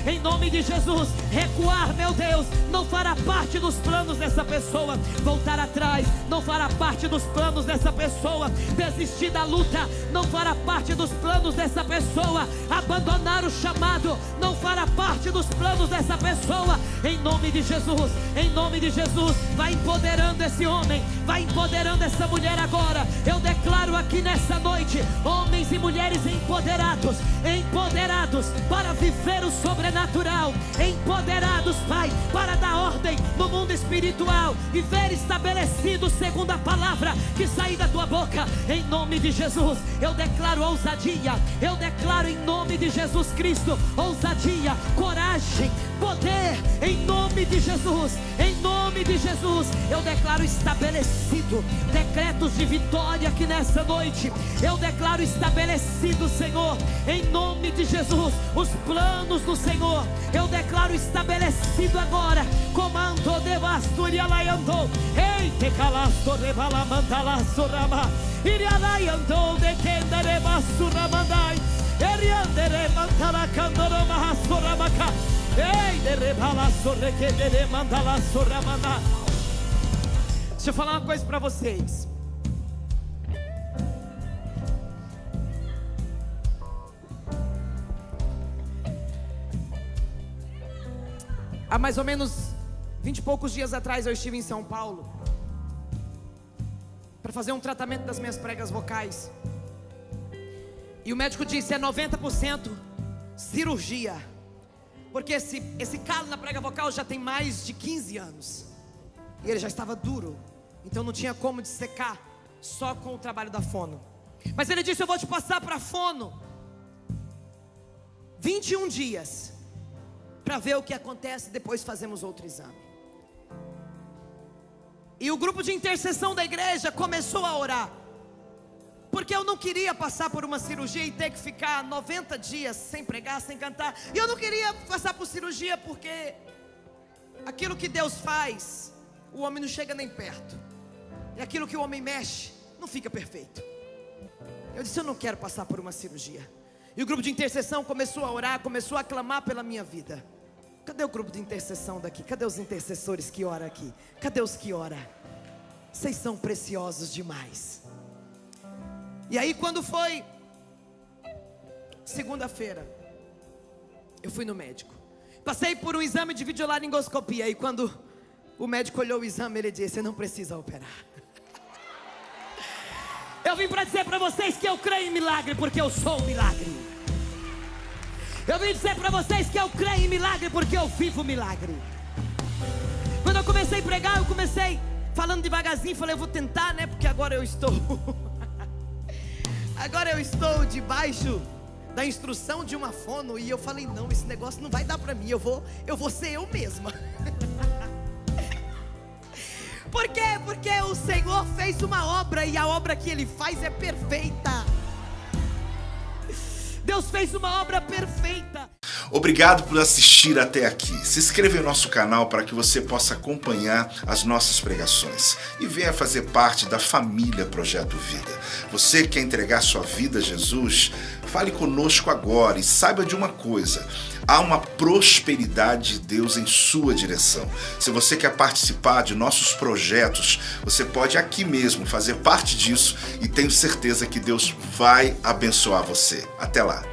Em nome de Jesus, recuar, meu Deus, não fará parte dos planos dessa pessoa. Voltar atrás não fará parte dos planos dessa pessoa. Desistir da luta não fará parte dos planos dessa pessoa. Abandonar o chamado não fará parte dos planos dessa pessoa. Em nome de Jesus, em nome de Jesus, vai empoderando esse homem, vai empoderando essa mulher agora. Eu declaro aqui nessa noite, homens e mulheres empoderados, empoderados para viver o sobrenatural, empoderados, Pai, para dar ordem no mundo espiritual e ver estabelecido segundo a palavra que sair da tua boca. Em nome de Jesus, eu declaro ousadia, eu declaro em nome de Jesus Cristo, ousadia, coragem, poder, em nome de Jesus, em nome de Jesus, eu declaro estabelecido decretos de vitória aqui nessa noite. Eu declaro estabelecido, Senhor, em nome de Jesus, os planos do Senhor. Eu declaro estabelecido agora. Comando de basturia lá andou. Ei, te calasto de balamandala surama. Irialai andou de kenda de basuramandai. Eriandere mandala candoroma suramaka. Ei, de rebala surrequede de mandala suramana. Deixa eu falar uma coisa para vocês. Há mais ou menos 20 e poucos dias atrás eu estive em São Paulo para fazer um tratamento das minhas pregas vocais. E o médico disse: é 90% cirurgia, porque esse calo na prega vocal já tem mais de 15 anos e ele já estava duro, então não tinha como dissecar só com o trabalho da fono. Mas ele disse: eu vou te passar para fono 21 dias para ver o que acontece, depois fazemos outro exame. E o grupo de intercessão da igreja começou a orar, porque eu não queria passar por uma cirurgia e ter que ficar 90 dias sem pregar, sem cantar. E eu não queria passar por cirurgia, porque aquilo que Deus faz, o homem não chega nem perto. E aquilo que o homem mexe, não fica perfeito. Eu disse: eu não quero passar por uma cirurgia. E o grupo de intercessão começou a orar, começou a clamar pela minha vida. Cadê o grupo de intercessão daqui? Cadê os intercessores que oram aqui? Cadê os que oram? Vocês são preciosos demais. E aí quando foi segunda-feira, eu fui no médico. Passei por um exame de videolaringoscopia. E quando o médico olhou o exame, ele disse: você não precisa operar. Eu vim para dizer para vocês que eu creio em milagre, porque eu sou um milagre. Eu vim dizer para vocês que eu creio em milagre, porque eu vivo milagre. Quando eu comecei a pregar, eu comecei falando devagarzinho. Falei: eu vou tentar, né? Porque agora eu estou agora eu estou debaixo da instrução de uma fono. E eu falei: não, esse negócio não vai dar para mim. Eu vou ser eu mesma. Por quê? Porque o Senhor fez uma obra, e a obra que Ele faz é perfeita. Deus fez uma obra perfeita. Obrigado por assistir até aqui. Se inscreva em nosso canal para que você possa acompanhar as nossas pregações e venha fazer parte da família Projeto Vida. Você quer entregar sua vida a Jesus? Fale conosco agora e saiba de uma coisa: há uma prosperidade de Deus em sua direção. Se você quer participar de nossos projetos, você pode aqui mesmo fazer parte disso, e tenho certeza que Deus vai abençoar você. Até lá.